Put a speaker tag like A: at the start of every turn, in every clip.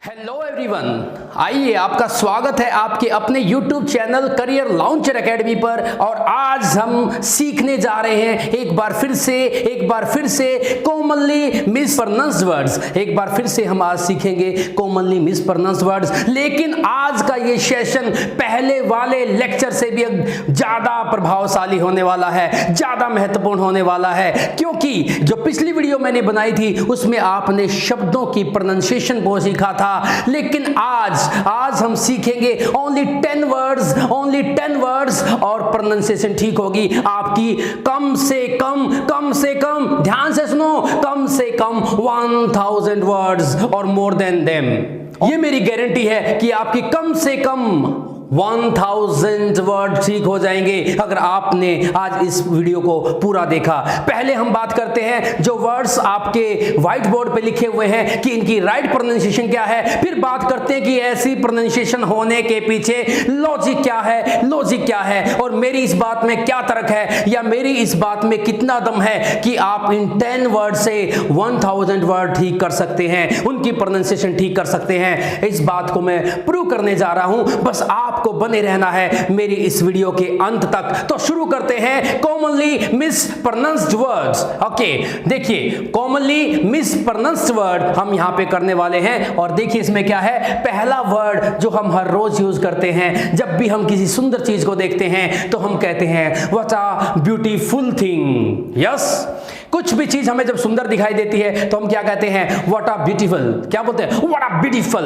A: Hello everyone, आइए आपका स्वागत है आपके अपने YouTube channel career launcher academy पर। और आज हम सीखने जा रहे हैं एक बार फिर से कॉमनली मिसप्रोनाउंस्ड वर्ड्स। एक बार फिर से हम आज सीखेंगे कॉमनली मिसप्रोनाउंस्ड वर्ड्स। लेकिन आज का ये सेशन पहले वाले लेक्चर से भी ज्यादा प्रभावशाली होने वाला है, ज्यादा महत्वपूर्ण होने वाला है, क्योंकि जो पिछली वीडियो मैंने बनाई थी उसमें आपने शब्दों की प्रोनाउंसिएशन को सीखा था। लेकिन आज हम सीखेंगे ओनली 10 वर्ड्स और प्रोनाउंसिएशन ठीक होगी आपकी कम से कम ध्यान से सुनो, कम से कम 1000 वर्ड्स और मोर देन देम। ये मेरी गारंटी है कि आपकी कम से कम 1000 वर्ड ठीक हो जाएंगे अगर आपने आज इस वीडियो को पूरा देखा। पहले हम बात करते हैं जो वर्ड्स आपके व्हाइट बोर्ड पे लिखे हुए हैं कि इनकी राइट प्रोनाउंसिएशन क्या है। फिर बात करते हैं कि ऐसी प्रोनाउंसिएशन होने के पीछे लॉजिक क्या है और मेरी इस बात में क्या तर्क है या मेरी इस बात में कितना दम है कि आप इन 10 वर्ड से 1000 वर्ड ठीक कर सकते हैं, उनकी प्रोनाउंसिएशन ठीक कर सकते हैं। इस बात को मैं प्रूव करने जा रहा हूं, बस आपको बने रहना है मेरी इस वीडियो के अंत तक। तो शुरू करते हैं कॉमनली मिसप्रोनाउंस्ड वर्ड्स। ओके, देखिए कॉमनली मिसप्रोनाउंस्ड वर्ड हम यहां पे करने वाले हैं। और देखिए इसमें क्या है, पहला वर्ड जो हम हर रोज यूज करते हैं जब भी हम किसी सुंदर चीज को देखते हैं तो हम कहते हैं what a beautiful thing. Yes, कुछ भी चीज हमें जब सुंदर दिखाई देती है तो हम क्या कहते हैं, व्हाट अ ब्यूटीफुल। क्या बोलते हैं, व्हाट अ ब्यूटीफुल।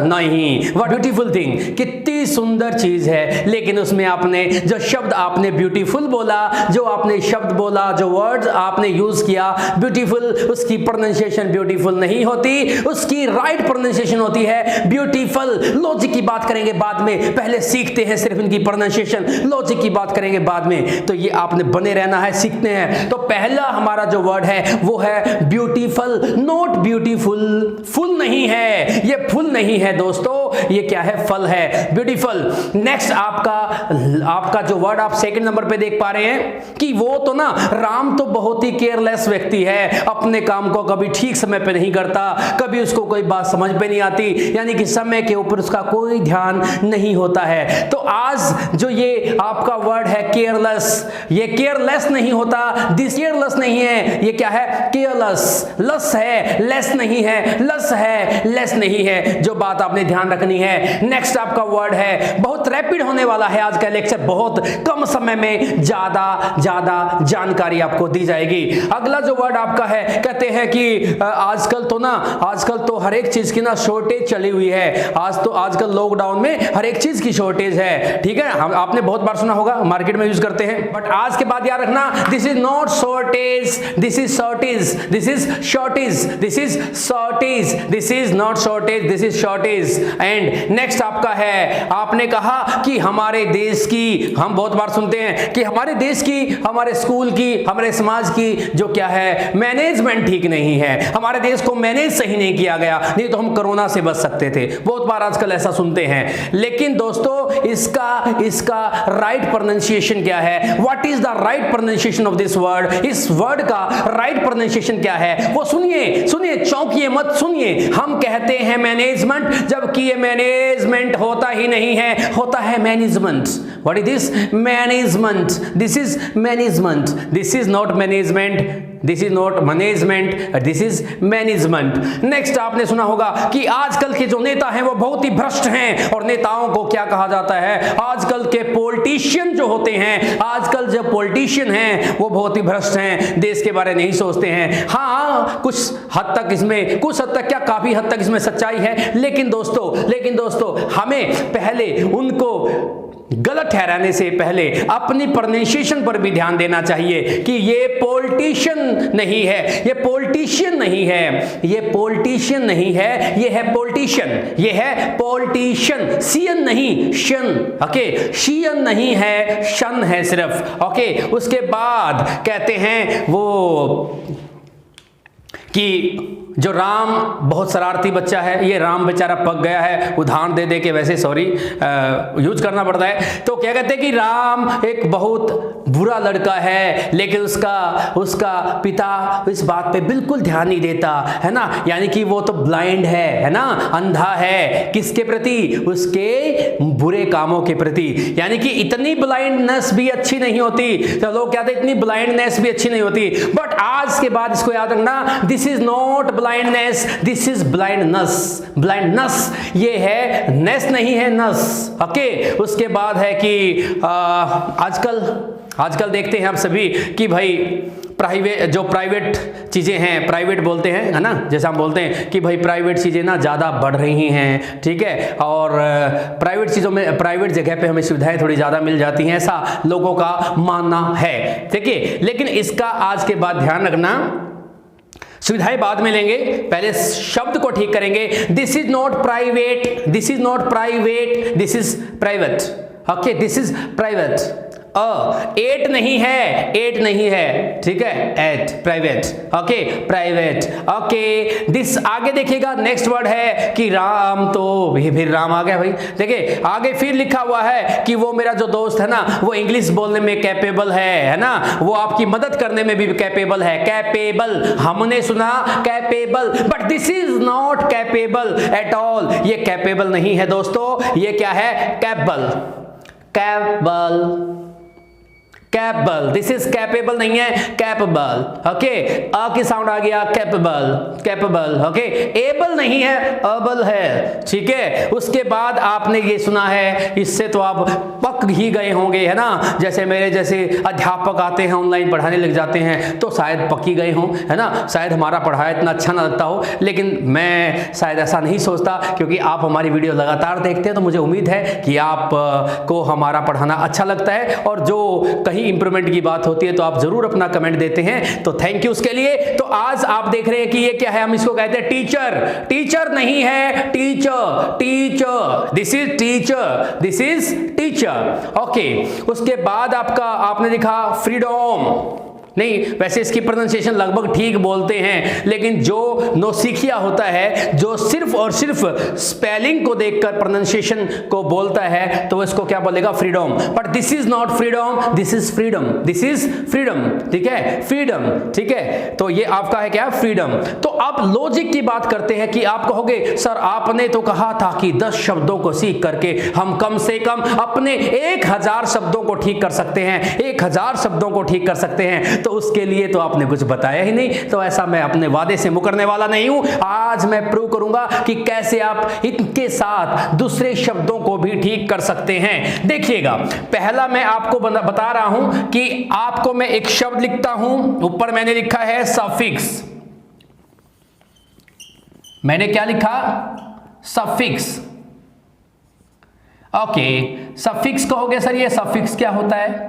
A: नहीं, व्हाट ब्यूटीफुल थिंग, कितनी सुंदर चीज है। लेकिन उसमें आपने जो शब्द आपने ब्यूटीफुल बोला, जो आपने शब्द बोला, जो वर्ड्स आपने यूज किया ब्यूटीफुल, उसकी प्रोनाउंसिएशन ब्यूटीफुल नहीं होती, उसकी राइट प्रोनाउंसिएशन होती है ब्यूटीफुल। लॉजिक की बात करेंगे बाद में, पहले सीखते हैं सिर्फ इनकी प्रोनाउंसिएशन, लॉजिक की बात करेंगे बाद में। तो ये आपने बने रहना है, सीखते हैं। तो पहला हमारा जो वर्ड है वो है ब्यूटीफुल, नॉट ब्यूटीफुल। फुल नहीं है, ये फुल नहीं है दोस्तों, ये क्या है, फल है, ब्यूटीफुल। नेक्स्ट आपका जो वर्ड आप सेकंड नंबर पे देख पा रहे हैं कि वो तो ना, राम तो बहुत ही केयरलेस व्यक्ति है, अपने काम को कभी ठीक समय पे नहीं करता, कभी उसको कोई बात समझ पे नहीं आती, यानी कि समय के ऊपर उसका कोई ध्यान नहीं होता है। तो आज जो ये आपका वर्ड है केयरलेस, ये केयरलेस नहीं होता, दिस केयरलेस नहीं है, ये क्या है, केयरलेस। लस है, लेस नहीं है, लस है, लेस नहीं है, जो बात आपने ध्यान रखनी है। नेक्स्ट आपका वर्ड है, बहुत रैपिड होने वाला है आज का लेक्चर, बहुत कम समय में ज्यादा जानकारी आपको दी जाएगी। अगला जो वर्ड आपका है, कहते हैं कि आजकल तो हर एक चीज की ना शॉर्टेज चली हुई है। आजकल लॉकडाउन में हर एक चीज की शॉर्टेज है, ठीक है। आपने बहुत बार सुना होगा, मार्केट में यूज करते हैं। बट आज के बाद याद रखना, this is not shortage, this is shortage, this is shortage, this is shortage, this is not shortage, this is shortage। And next आपका है, आपने कहा कि हमारे देश की, हम बहुत बार सुनते हैं कि हमारे देश की, हमारे स्कूल की, हमारे समाज की जो क्या है, मैनेजमेंट ठीक नहीं है, हमारे देश को मैनेज सही नहीं किया गया, नहीं तो हम कोरोना से बच सकते थे। बहुत बार आजकल ऐसा सुनते हैं। लेकिन दोस्तों इसका राइट प्रोनाउंसिएशन क्या है, what is the right pronunciation of this word, इस वर्ड का राइट प्रोनाउंसिएशन क्या है वो सुनिए, चौंकिए मत, सुनिए। हम कहते हैं मैनेजमेंट, जबकि ये मैनेजमेंट होता ही नहीं है, होता है management. What is this, management, this is management, this is not management, this is not management, this is management. Next आपने सुना होगा कि आजकल के जो नेता हैं वो बहुत ही भ्रष्ट हैं, और नेताओं को क्या कहा जाता है, आजकल के पॉलिटिशियन जो होते हैं, आजकल जो पॉलिटिशियन हैं वो बहुत ही भ्रष्ट हैं, देश के बारे नहीं सोचते हैं। हाँ, कुछ हद तक क्या, काफी हद तक इसमें सच्चाई है। लेकिन दोस्तों हमें पहले उनको गलत ठहराने से पहले अपनी प्रोनाउंसिएशन पर भी ध्यान देना चाहिए कि ये पॉलिटिशियन नहीं है, ये पॉलिटिशियन नहीं है, ये पॉलिटिशियन नहीं है, ये है पॉलिटिशियन, ये है पॉलिटिशियन, सीएन नहीं शन। ओके, शीयन नहीं है, शन है सिर्फ। ओके, उसके बाद कहते हैं वो कि जो राम बहुत शरारती बच्चा है, ये राम बेचारा पक गया है, उदाहरण दे दे के वैसे सॉरी यूज करना पड़ता है। तो क्या कहते हैं कि राम एक बहुत बुरा लड़का है, लेकिन उसका पिता इस बात पे बिल्कुल ध्यान नहीं देता, है ना, यानी कि वो तो ब्लाइंड है ना, अंधा है, किसके प्रति, उसके बुरे कामों के प्रति। यानी कि इतनी ब्लाइंडनेस भी अच्छी नहीं होती, तो लोग कहते हैं इतनी ब्लाइंडनेस भी अच्छी नहीं होती, बट आज के बाद इसको याद रखना, this is not blindness, this is blindness. Blindness ये है, नेस नहीं है, नस। ओके, उसके बाद है कि आजकल देखते हैं आप सभी कि भाई प्राइवेट चीज़ें हैं, प्राइवेट बोलते हैं, है ना, जैसे हम बोलते हैं कि भाई प्राइवेट चीज़ें ना ज़्यादा बढ़ रही हैं, ठीक है, और प्राइवेट चीज़ों में, प्राइवेट जगह पे हमें सुविधाएं थोड़ी ज़्यादा मिल जाती हैं, ऐसा लोगों का मानना है, ठीक है। लेकिन इसका आज के बाद ध्यान रखना, सुविधाएं बाद में लेंगे, पहले शब्द को ठीक करेंगे। This is not private, this is not private, this is private. Okay, this is private. At नहीं है, एट नहीं है, ठीक है, at, private. Okay, private. Okay, this आगे देखिएगा, नेक्स्ट वर्ड है कि राम, तो फिर राम आ गया भाई। देखिए आगे फिर लिखा हुआ है कि वो मेरा जो दोस्त है ना, वो इंग्लिश बोलने में कैपेबल है ना, वो आपकी मदद करने में भी कैपेबल है। कैपेबल हमने सुना, capable, but this is not capable at all. ये कैपेबल नहीं है दोस्तों, ये क्या है, capable. Capable, capable, this is capable नहीं है, कैपेबल। ओके, अ की साउंड आ गया, कैपेबल, कैपेबल। ओके, एबल नहीं है, अबल है, ठीक है। उसके बाद आपने ये सुना है, इससे तो आप पक ही गए होंगे, है ना, जैसे मेरे जैसे अध्यापक आते हैं ऑनलाइन पढ़ाने लग जाते हैं, तो शायद पक ही गए हों, है ना, शायद हमारा पढ़ाया इतना अच्छा ना लगता हो, लेकिन मैं शायद ऐसा नहीं सोचता, क्योंकि आप हमारी वीडियो लगातार देखते हैं, तो मुझे उम्मीद है कि आप को हमारा पढ़ाना अच्छा लगता है, और जो कहीं इंप्रूवमेंट की बात होती है तो आप जरूर अपना कमेंट देते हैं, तो थैंक यू उसके लिए। तो आज आप देख रहे हैं कि ये क्या है, हम इसको कहते हैं टीचर। टीचर नहीं है, teacher, teacher, this is teacher, this is teacher. Okay, उसके बाद आपने लिखा फ्रीडम। नहीं, वैसे इसकी प्रोनाउंसिएशन लगभग ठीक बोलते हैं, लेकिन जो नौसिखिया होता है, जो सिर्फ और सिर्फ स्पेलिंग को देखकर प्रोनाउंसिएशन को बोलता है, तो इसको क्या बोलेगा, freedom. But this is not freedom, this is freedom, this is freedom, ठीक है, फ्रीडम, ठीक है। तो ये आपका है क्या, फ्रीडम। तो अब लॉजिक की बात करते हैं कि आप कहोगे सर आपने तो कहा था कि 10 शब्दों को सीख करके हम कम से कम अपने 1000 शब्दों को ठीक कर सकते हैं, 1000 शब्दों को ठीक कर सकते हैं, तो उसके लिए तो आपने कुछ बताया ही नहीं। तो ऐसा मैं अपने वादे से मुकरने वाला नहीं हूं। आज मैं प्रूव करूंगा कि कैसे आप इनके साथ दूसरे शब्दों को भी ठीक कर सकते हैं। देखिएगा, पहला मैं आपको बता रहा हूं कि आपको मैं एक शब्द लिखता हूं, ऊपर मैंने लिखा है सफिक्स। मैंने क्या लिखा, सफिक्स। ओके, सफिक्स कहोगे सर ये सफिक्स क्या होता है।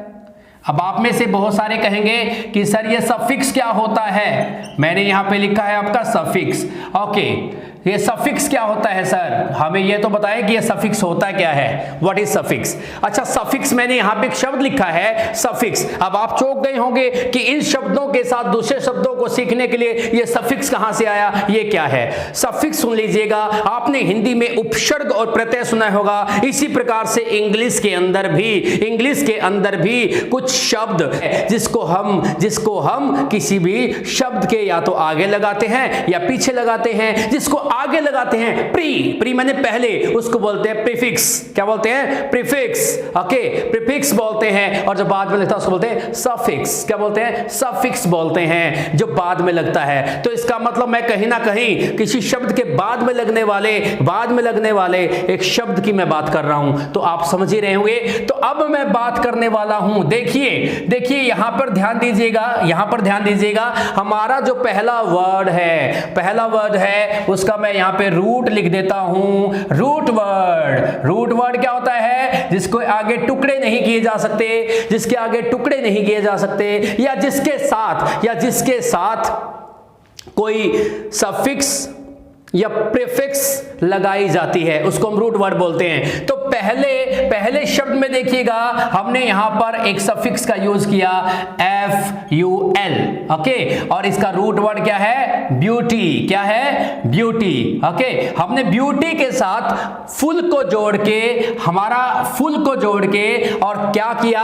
A: अब आप में से बहुत सारे कहेंगे कि सर ये सफिक्स क्या होता है। मैंने यहां पे लिखा है आपका सफिक्स। ओके, ये सफिक्स क्या होता है सर, हमें ये तो बताएं कि ये सफिक्स होता क्या है, व्हाट इज सफिक्स। अच्छा, सफिक्स मैंने यहां पे एक शब्द लिखा है सफिक्स। अब आप चौंक गए होंगे कि इन शब्दों के साथ दूसरे शब्दों को सीखने के लिए ये सफिक्स कहां से आया, ये क्या है। सफिक्स सुन लीजिएगा, आपने हिंदी में उपसर्ग और प्रत्यय सुना होगा, इसी प्रकार से इंग्लिश के अंदर भी कुछ शब्द है जिसको हम किसी भी शब्द के या तो आगे लगाते हैं या पीछे लगाते हैं। जिसको आगे लगाते हैं, प्री माने पहले, उसको बोलते हैं प्रीफिक्स। क्या बोलते हैं, प्रीफिक्स। ओके, प्रीफिक्स बोलते हैं। और जो बाद में लगता है उसको बोलते हैं सफिक्स। क्या बोलते हैं, सफिक्स बोलते हैं, जो बाद में लगता है। तो इसका मतलब मैं कहीं ना कहीं किसी शब्द के बाद में लगने वाले एक शब्द की मैं बात कर रहा हूं, तो आप समझ ही रहे होंगे। तो अब मैं बात करने वाला हूं, देखिए यहां पर ध्यान दीजिएगा, हमारा जो पहला वर्ड है उसका मैं यहां पे रूट लिख देता हूं। रूट वर्ड क्या होता है, जिसको आगे टुकड़े नहीं किए जा सकते, या जिसके साथ कोई सफिक्स या प्रीफिक्स लगाई जाती है, उसको हम रूट वर्ड बोलते हैं। तो पहले शब्द में देखिएगा हमने यहां पर एक सफिक्स का यूज किया FUL, ओके, और इसका रूट वर्ड क्या है? ब्यूटी। क्या है? ब्यूटी। ओके, हमने ब्यूटी के साथ फुल को जोड़ के, हमारा फुल को जोड़ के और क्या किया?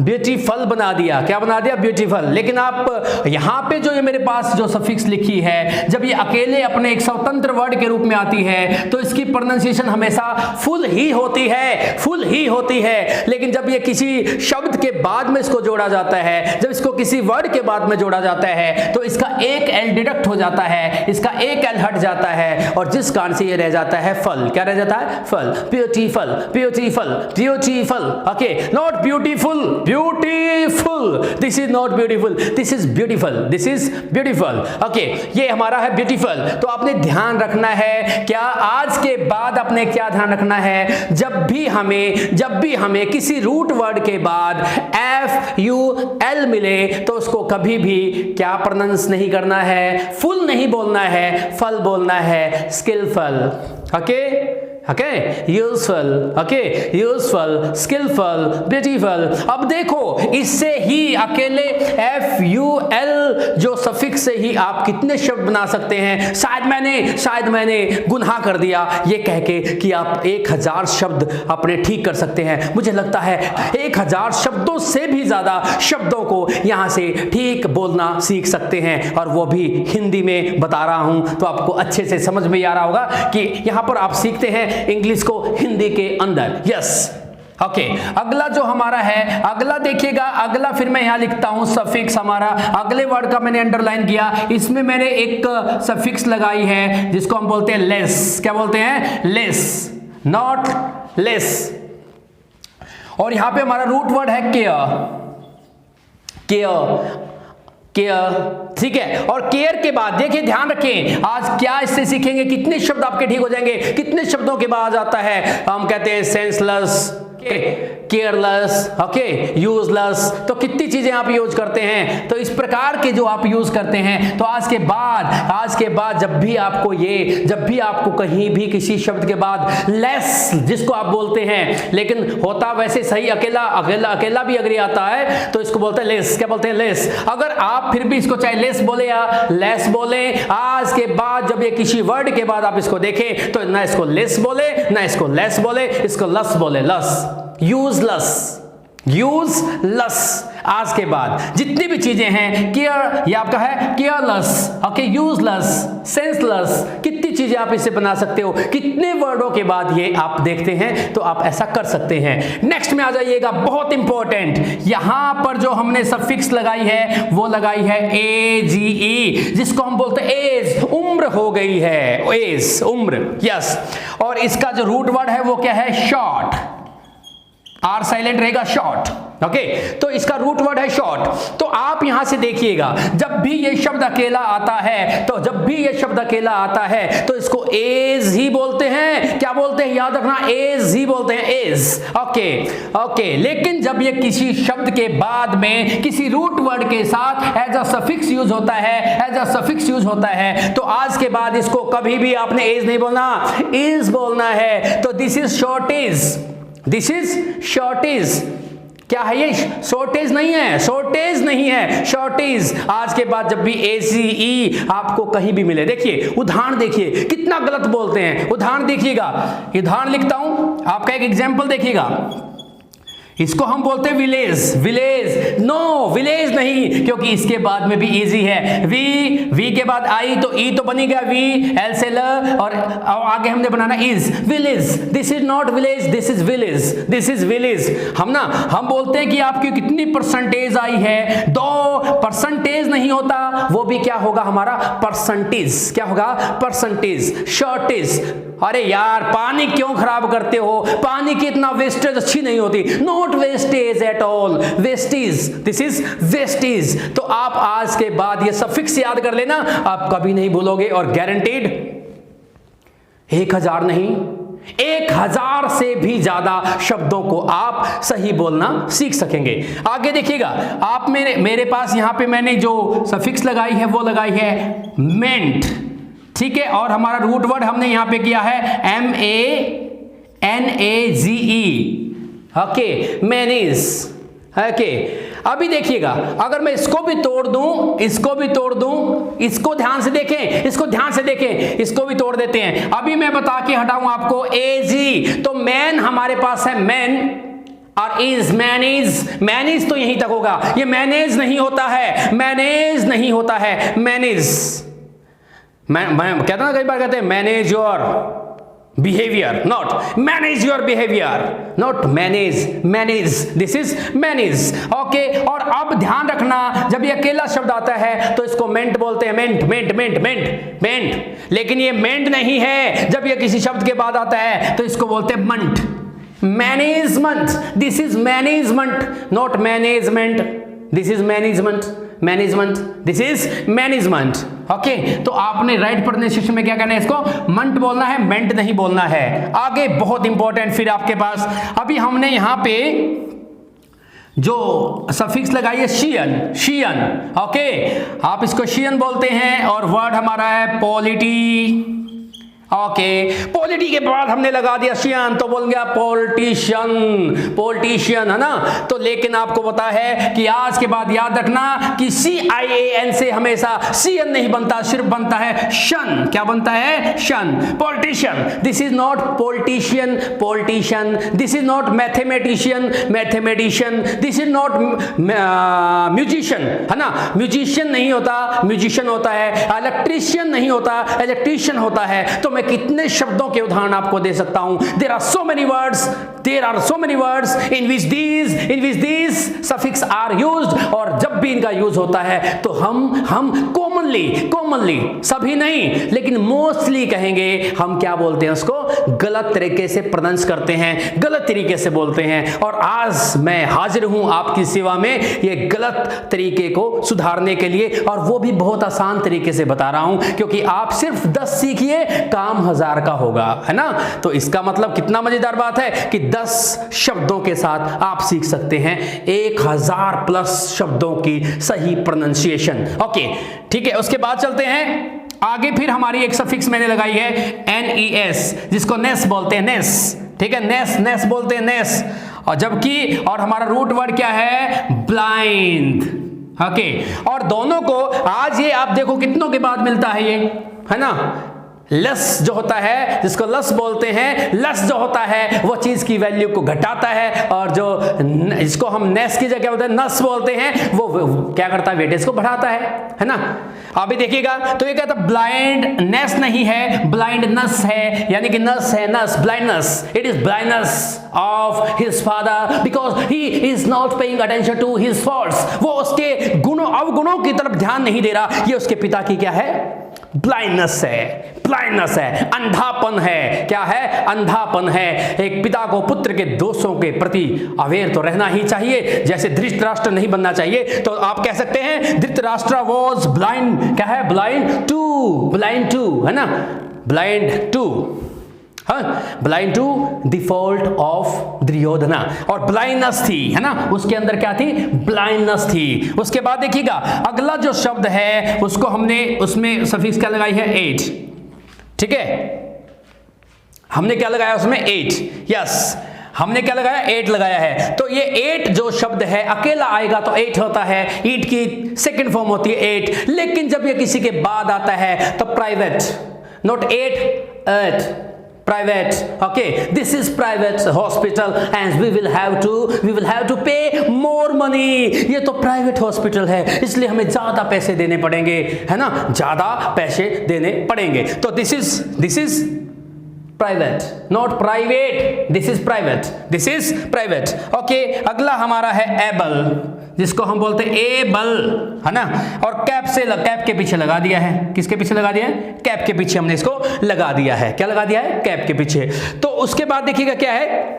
A: ब्यूटीफुल बना दिया। क्या बना दिया? ब्यूटीफुल। लेकिन आप यहां पे जो ये मेरे पास जो सफिक्स लिखी है, जब ये अकेले अपने एक स्वतंत्र वर्ड के रूप में आती है तो इसकी प्रोनाउंसिएशन हमेशा फुल ही होती है, फुल ही होती है। लेकिन जब ये किसी शब्द के बाद में इसको जोड़ा जाता है, जब इसको किसी वर्ड के बाद में जोड़ा जाता है तो इसका एक एल डिडक्ट हो जाता है, इसका एक एल हट जाता है और जिस कारण से ये रह जाता है फल। क्या रह जाता है? फल। Beautiful, beautiful, beautiful. Okay, not beautiful, beautiful. This is not beautiful, this is beautiful, this is beautiful. Okay, ये हमारा है ब्यूटीफुल। तो आपने ध्यान रखना है, क्या आज के बाद आपने क्या ध्यान रखना है? जब भी हमें किसी रूट वर्ड के बाद FUL मिले तो उसको कभी भी क्या प्रोनाउंस नहीं करना है? फुल नहीं बोलना है, फल बोलना है, skillful. Okay, useful, okay, useful, skillful, beautiful. अब देखो, इससे ही अकेले FUL जो सफिक्स से ही आप कितने शब्द बना सकते हैं। शायद मैंने गुनाह कर दिया ये कह के कि आप 1000 शब्द अपने ठीक कर सकते हैं। मुझे लगता है 1000 शब्दों से भी ज्यादा शब्दों को यहां से ठीक बोलना सीख सकते हैं, और वो भी हिंदी में बता रहा हूं तो आपको अच्छे से समझ में आ रहा होगा कि यहां पर आप सीखते हैं इंग्लिश को हिंदी के अंदर। यस, ओके, अगला जो हमारा है, अगला देखिएगा, अगला फिर मैं यहां लिखता हूं सफिक्स हमारा। अगले वर्ड का मैंने अंडरलाइन किया, इसमें मैंने एक सफिक्स लगाई है जिसको हम बोलते हैं लेस। क्या बोलते हैं? Less, not less. और यहां पे हमारा रूट वर्ड है केयर। ठीक है, और केयर के बाद देखिए, ध्यान रखें, आज क्या इससे सीखेंगे, कितने शब्द आपके ठीक हो जाएंगे, कितने शब्दों के बाद आता है। हम कहते हैं सेंसलेस, केयरलेस, ओके, यूजलेस, तो कितनी चीजें आप यूज करते हैं। तो इस प्रकार के जो आप यूज करते हैं, तो आज के बाद जब भी आपको कहीं भी किसी शब्द के बाद लेस जिसको आप बोलते हैं, लेकिन होता वैसे सही अकेला भी अगर आता है तो इसको बोलते हैं लेस। क्या बोलते हैं? लेस। अगर आप फिर भी इसको चाहे लेस बोले या लेस बोले, आज के बाद जब ये किसी वर्ड के बाद आप इसको देखें तो ना इसको लेस बोले ना इसको लेस बोले, इसको लस बोले, लस, यूजलेस। आज के बाद जितनी भी चीजें हैं, केयर ये आपका है केयरलेस, ओके, यूजलेस, सेंसलेस, कितनी चीजें आप इससे बना सकते हो, कितने वर्डों के बाद ये आप देखते हैं तो आप ऐसा कर सकते हैं। नेक्स्ट में आ जाइएगा, बहुत इंपॉर्टेंट, यहां पर जो हमने सफिक्स लगाई है वो लगाई है AGE, जिसको हम बोलते हैं एज, उम्र हो गई है, एज, उम्र। यस, और इसका जो रूट वर्ड है वो क्या है? शॉर्ट। आर साइलेंट रहेगा, शॉर्ट। ओके, तो इसका रूट वर्ड है शॉर्ट। तो आप यहां से देखिएगा, जब भी ये शब्द अकेला आता है तो इसको एज ही बोलते हैं। क्या बोलते हैं? याद रखना, एज ही बोलते हैं, एज। ओके, लेकिन जब ये किसी शब्द के बाद में किसी रूट वर्ड के साथ एज अ सफिक्स यूज होता है, तो आज के बाद इसको कभी भी आपने एज नहीं बोलना, इज बोलना है। तो दिस इज शॉर्टेज, क्या है ये? शॉर्टेज नहीं है, शॉर्टेज। आज के बाद जब भी ACE आपको कहीं भी मिले, देखिए उदाहरण, देखिए कितना गलत बोलते हैं। उदाहरण देखिएगा, उदाहरण लिखता हूं, आपका एक एग्जाम्पल देखिएगा। इसको हम बोलते हैं विलेज। नो, विलेज नहीं, क्योंकि इसके बाद में भी इजी है। वी के बाद आई तो ई तो बनी गया, वी एल से ल, और आगे हमने बनाना is, village. This is not village, this is village. हम बोलते हैं कि आपकी कितनी परसेंटेज आई है, 2% नहीं होता, वो भी क्या होगा हमारा? परसेंटेज। क्या होगा? परसेंटेज। शॉर्टेज, अरे यार पानी क्यों खराब करते हो, पानी की इतना वेस्टेज अच्छी नहीं होती। Not wastage at all, wastage, this is wastage. तो आप आज के बाद ये सफिक्स याद कर लेना, आप कभी नहीं भूलोगे, और गारंटीड 1000 नहीं, 1000 से भी ज्यादा शब्दों को आप सही बोलना सीख सकेंगे। आगे देखिएगा, आप मेरे पास यहां पे मैंने जो सफिक्स लगाई है वो लगाई है मेंट, ठीक है, और हमारा रूट वर्ड हमने यहां पे किया है NAGE, ओके, मैनेज, ओके। अभी देखिएगा, अगर मैं इसको भी तोड़ दूं, इसको भी तोड़ दूं, इसको ध्यान से देखें, इसको ध्यान से देखें, इसको भी तोड़ देते हैं। अभी मैं बता के हटाऊं आपको AG, तो मैन हमारे पास है मैन और इज, मैनेज, मैनेज तो यहीं तक होगा, ये मैनेज नहीं होता है, मैनेज नहीं होता है, मैनेज। मैं कहता ना, कई बार कहते हैं manage your behaviour, not manage your behaviour, not manage, manage, this is manage, okay. और अब ध्यान रखना, जब ये अकेला शब्द आता है तो इसको मेंट बोलते हैं, मेंट, मेंट, मेंट, मेंट, मेंट, लेकिन ये मेंट नहीं है। जब ये किसी शब्द के बाद आता है तो इसको बोलते हैं मंट, management, this is management, not management, this is management, management, this is management, okay. तो आपने राइट प्रोनाउंसिएशन में क्या करना है, इसको मंट बोलना है, मेंट नहीं बोलना है। आगे बहुत इंपॉर्टेंट, फिर आपके पास अभी हमने यहां पे जो सफिक्स लगाई है शियन, शियन, ओके, आप इसको शियन बोलते हैं। और वर्ड हमारा है पॉलिटी, ओके, पॉलिटी के बाद हमने लगा दिया शियन, तो बोल गया पॉलिटिशियन, पॉलिटिशियन, है ना। तो लेकिन आपको पता है कि आज के बाद याद रखना कि CIAN से हमेशा CN नहीं बनता, सिर्फ बनता है शन। क्या बनता है? शन, politician. This is not politician, politician, this is not mathematician, mathematician, this is not musician, है ना, म्यूजिशियन नहीं होता, म्यूजिशियन होता है। इलेक्ट्रिशियन नहीं होता, इलेक्ट्रिशियन होता है। तो मैं कितने शब्दों के उदाहरण आपको दे सकता हूं। There are so many words, there are so many words in which these suffix are used. और जब भी इनका यूज होता है तो हम कॉमनली, सभी नहीं लेकिन मोस्टली कहेंगे, हम क्या बोलते हैं उसको, गलत तरीके से प्रोनाउंस करते हैं, गलत तरीके से बोलते हैं। और आज मैं हाजिर हूं आपकी सेवा में ये गलत तरीके को सुधारने के लिए, और वो भी बहुत आसान तरीके से बता रहा हूं, क्योंकि आप सिर्फ 10 सीखिए, काम 1000 का होगा, है ना। तो इसका मतलब कितना मजेदार बात है कि 10 शब्दों के साथ आप सीख सकते हैं 1000 प्लस शब्दों की सही प्रोनाउंसिएशन, ओके, ठीक है। उसके बाद चलते हैं आगे। फिर हमारी एक सफिक्स मैंने लगाई है NES, जिसको नेस बोलते हैं, नेस, ठीक है, नेस, नेस बोलते हैं, नेस। और जबकि और हमारा रूट वर्ड क्या है, ब्लाइंड, ओके। और दोनों को आज ये आप देखो कितनों के बाद मिलता है, ये है ना। लस जो होता है, जिसको लस बोलते हैं, लस जो होता है वो चीज की वैल्यू को घटाता है, और जो इसको हम नेस की जगह बोलते हैं, नस बोलते हैं, वो क्या करता है, वेटेज को बढ़ाता है ना। अभी देखिएगा, तो ये कहता ब्लाइंड नेस नहीं है, ब्लाइंडनेस है, यानी कि नस है, ness, blindness, it is blindness of his father because he is not paying attention to his faults. वो उसके गुणों अवगुणों की तरफ ध्यान नहीं दे रहा, ये उसके पिता की क्या है, ब्लाइंडनेस है, ब्लाइंडनेस है, अंधापन है। क्या है, अंधापन है। एक पिता को पुत्र के दोषों के प्रति अवेयर तो रहना ही चाहिए, जैसे धृतराष्ट्र नहीं बनना चाहिए। तो आप कह सकते हैं धृतराष्ट्र वाज ब्लाइंड, क्या है, ब्लाइंड टू, है ना, blind to, blind to the fault of Duryodhana. और ब्लाइंडनेस थी, है ना, उसके अंदर क्या थी, ब्लाइंडनेस थी। उसके बाद देखिएगा अगला जो शब्द है उसको हमने उसमें सफिक्स क्या लगाई है, 8, ठीक है। हमने क्या लगाया उसमें, 8, यस, हमने क्या लगाया, 8 लगाया है। तो ये 8 जो शब्द है अकेला आएगा तो 8 होता है, ईट की सेकंड फॉर्म होती है 8। लेकिन जब ये किसी के बाद आता है तो private, not 8 private, okay, this is private hospital and we will have to pay more money। ये तो प्राइवेट हॉस्पिटल है, इसलिए हमें ज्यादा पैसे देने पड़ेंगे, है ना, ज्यादा पैसे देने पड़ेंगे। तो this is private, not private, this is private, okay. अगला हमारा है एबल, जिसको हम बोलते हैं एबल, है ना। और कैप के पीछे लगा दिया है, किसके पीछे लगा दिया है, कैप के पीछे हमने इसको लगा दिया है। क्या लगा दिया है, कैप के पीछे। तो उसके बाद देखिएगा क्या है,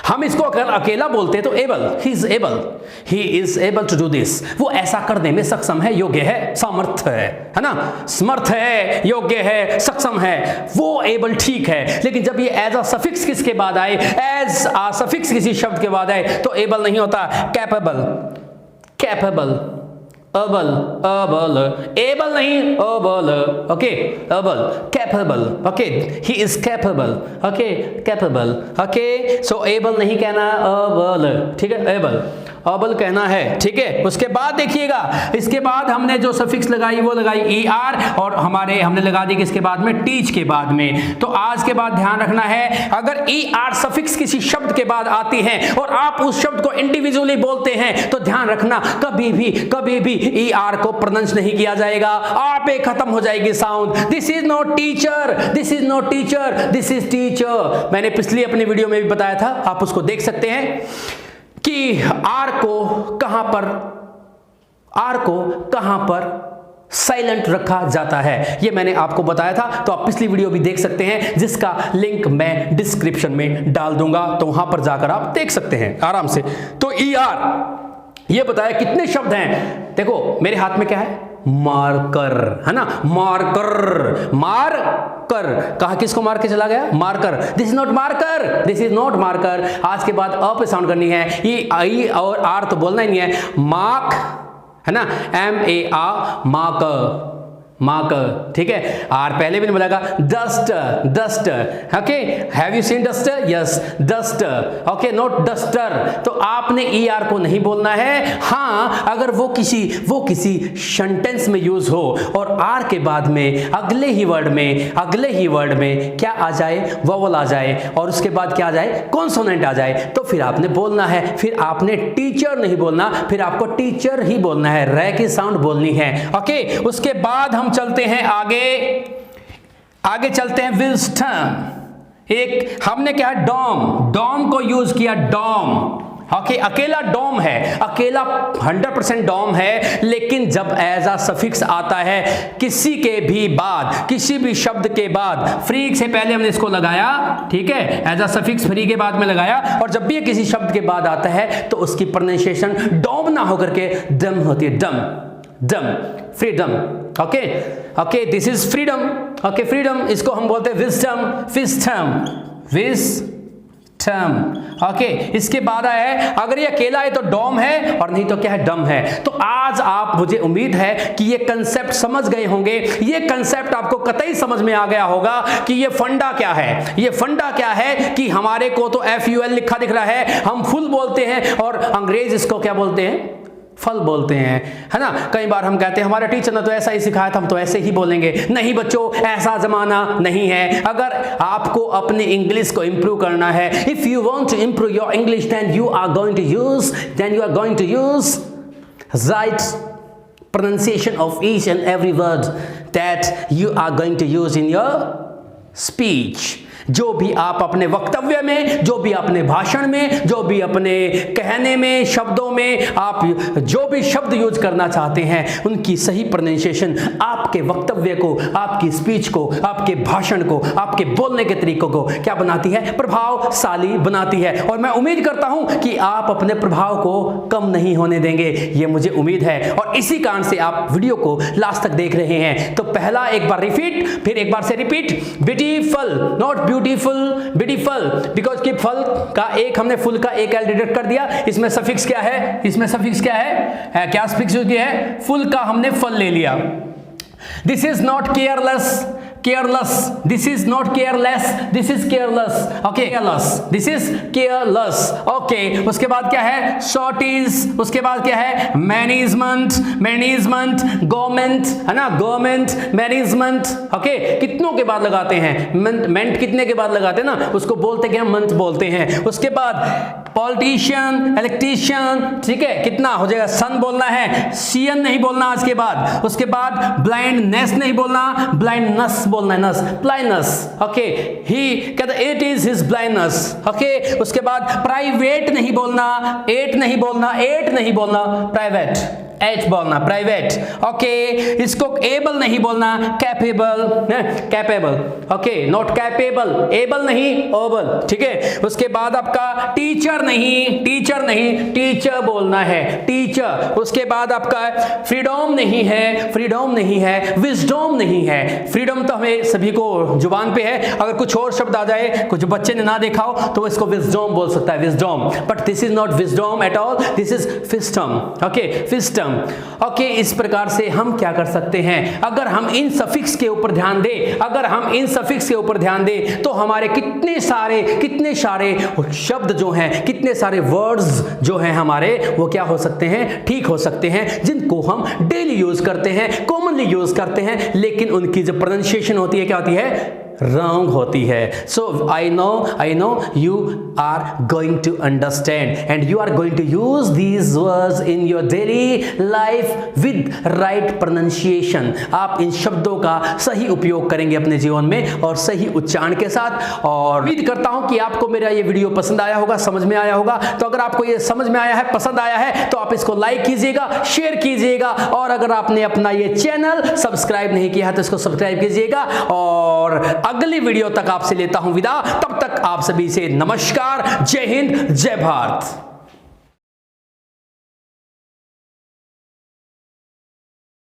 A: हम इसको अगर अकेला बोलते हैं तो able, he is able to do this, वो ऐसा करने में सक्षम है, योग्य है, समर्थ है ना, समर्थ है, योग्य है, सक्षम है, वो एबल ठीक है। लेकिन जब ये एज अ सफिक्स किसके बाद आए, एज अ सफिक्स किसी शब्द के बाद आए तो एबल नहीं होता, कैपेबल, अबल, अबल, एबल नहीं, able, okay, able, capable, okay, he is capable, okay, capable, okay, so able नहीं कहना, अबल, ठीक है, एबल, अबल कहना है, ठीक है। उसके बाद देखिएगा, इसके बाद हमने जो सफिक्स लगाई वो लगाई ई आर, और हमने लगा दी किसके बाद में, टीच के बाद में। तो आज के बाद ध्यान रखना है, अगर ई आर सफिक्स किसी शब्द के बाद आती है और आप उस शब्द को इंडिविजुअली बोलते हैं तो ध्यान रखना कभी भी ई आर को प्रोनाउंस नहीं किया जाएगा, आर पे खत्म हो जाएगी sound. This is not teacher, this is not teacher, this is teacher. मैंने पिछली अपनी वीडियो में भी बताया था, आप उसको देख सकते हैं कि आर को कहां पर साइलेंट रखा जाता है, ये मैंने आपको बताया था। तो आप पिछली वीडियो भी देख सकते हैं, जिसका लिंक मैं डिस्क्रिप्शन में डाल दूंगा, तो वहां पर जाकर आप देख सकते हैं आराम से। तो ई आर ये बताया कितने शब्द हैं। देखो मेरे हाथ में क्या है, मार्कर, है ना, मार्कर, मार्कर, कहा किसको मार के चला गया, marker. This is not marker, this is not marker. आज के बाद अ पे साउंड करनी है, ये आई और आर तो बोलना ही नहीं है, मार्क, है ना, MAR, मार्कर, मार्कर, ठीक है। आर पहले भी नहीं बोलेगा, duster, duster, okay, have you seen duster, yes, duster, okay, not duster. तो आपने ई आर को नहीं बोलना है। हाँ, अगर वो किसी सेंटेंस में यूज हो और आर के बाद में अगले ही वर्ड में क्या आ जाए, वोवल आ जाए, और उसके बाद क्या आ जाए, कॉन्सोनेंट आ जाए, तो फिर आपने बोलना है। फिर आपने टीचर नहीं बोलना, फिर आपको टीचर ही बोलना है, रे की साउंड बोलनी है, ओके। उसके बाद हम चलते हैं आगे चलते हैं विजडम। एक हमने क्या है, डॉम को यूज किया, डॉम, ओके, अकेला डॉम है, अकेला 100% डॉम है। लेकिन जब एज अ सफिक्स आता है किसी भी शब्द के बाद, फ्री से पहले हमने इसको लगाया, ठीक है, एज अ सफिक्स फ्री के बाद में लगाया, और जब भी ये किसी शब्द के बाद आता है तो उसकी प्रोनाउंसिएशन डॉम ना होकर के डम होती है, डम, freedom, okay, this is freedom, okay, freedom, इसको हम बोलते हैं विजडम, ओके। इसके बाद है, अगर ये अकेला है तो डॉम है, और नहीं तो क्या है, डम है। तो आज आप, मुझे उम्मीद है कि ये कंसेप्ट समझ गए होंगे, ये कंसेप्ट आपको कतई समझ में आ गया होगा कि ये फंडा क्या है। ये फंडा क्या है कि हमारे को तो FUL लिखा दिख रहा है, हम फुल बोलते हैं, और अंग्रेज इसको क्या बोलते हैं, फल बोलते हैं, है ना। कई बार हम कहते हैं हमारे टीचर ने तो ऐसा ही सिखाया था, हम तो ऐसे ही बोलेंगे। नहीं बच्चों, ऐसा जमाना नहीं है। अगर आपको अपने इंग्लिश को इंप्रूव करना है, if you want to improve your English, then you are going to use right pronunciation of each and every word that you are going to use in your speech। जो भी आप अपने वक्तव्य में, जो भी अपने भाषण में, जो भी अपने कहने में, शब्दों में, आप जो भी शब्द यूज करना चाहते हैं, उनकी सही प्रोनाउंसिएशन आपके वक्तव्य को, आपकी स्पीच को, आपके भाषण को, आपके बोलने के तरीकों को क्या बनाती है, प्रभावशाली बनाती है। और मैं उम्मीद करता हूं कि आप अपने प्रभाव को कम नहीं होने देंगे, ये मुझे उम्मीद है। और इसी कारण से आप वीडियो को लास्ट तक देख रहे हैं। तो पहला एक बार रिपीट, फिर एक बार से repeat, beautiful, not beautiful, beautiful, because कि फल का एक, हमने फुल का एक एल डिडक्ट कर दिया। इसमें सफिक्स क्या है, क्या सफिक्स यूज किया है, फुल का हमने फल ले लिया। This is not careless, this is not careless, this is careless, okay, careless, this is careless, okay. उसके बाद क्या है, शॉर्टेज, उसके बाद क्या है, मैनेजमेंट, गवर्नमेंट, है ना, गवर्नमेंट, मैनेजमेंट, ओके। कितनों के बाद लगाते हैं, मेंट कितने के बाद लगाते हैं ना, उसको बोलते क्या, मंथ बोलते हैं। उसके बाद पॉलिटिशियन, इलेक्ट्रिशियन, ठीक है, कितना हो जाएगा, सन बोलना है, सीएन नहीं बोलना आज के बाद। उसके बाद ब्लाइंडनेस नहीं बोलना, ब्लाइंडनेस बोलना है, नस, ब्लाइंडनेस, ओके। ही कहता it is his blindness, okay. उसके बाद प्राइवेट नहीं बोलना, एट नहीं बोलना, प्राइवेट, एच बोलना, प्राइवेट, ओके। इसको एबल नहीं बोलना, capable, okay, not capable, able नहीं, ओबल, ठीक है। उसके बाद आपका टीचर नहीं, टीचर बोलना है, टीचर। उसके बाद आपका फ्रीडम नहीं है, विजडम नहीं है। फ्रीडम तो हमें सभी को जुबान पे है, अगर कुछ और शब्द आ जाए, कुछ बच्चे ने ना देखा हो तो इसको विजडम बोल सकता है, wisdom, but this is not wisdom at all, this is फिस्टम, ओके, फिस्टम, सिस्टम। ओके, इस प्रकार से हम क्या कर सकते हैं, अगर हम इन सफिक्स के ऊपर ध्यान दें, अगर हम इन सफिक्स के ऊपर ध्यान दें तो हमारे कितने सारे शब्द जो हैं, कितने सारे वर्ड्स जो हैं हमारे, वो क्या हो सकते हैं, ठीक हो सकते हैं, जिनको हम डेली यूज करते हैं, कॉमनली यूज करते हैं, लेकिन उनकी जो प्रोनाउंसिएशन होती है क्या होती है, रॉन्ग होती है। So I know you are going to understand and you are going to use these words in your daily life with right pronunciation. आप इन शब्दों का सही उपयोग करेंगे अपने जीवन में और सही उच्चारण के साथ। और उम्मीद करता हूं कि आपको मेरा ये वीडियो पसंद आया होगा, समझ में आया होगा। तो अगर आपको ये समझ में आया है, पसंद आया है, तो आप इसको लाइक कीजिएगा, शेयर कीजिएगा, और अगर आपने अपना ये चैनल सब्सक्राइब नहीं किया है तो इसको सब्सक्राइब कीजिएगा। और अगली वीडियो तक आपसे लेता हूं विदा, तब तक आप सभी से नमस्कार, जय हिंद, जय भारत।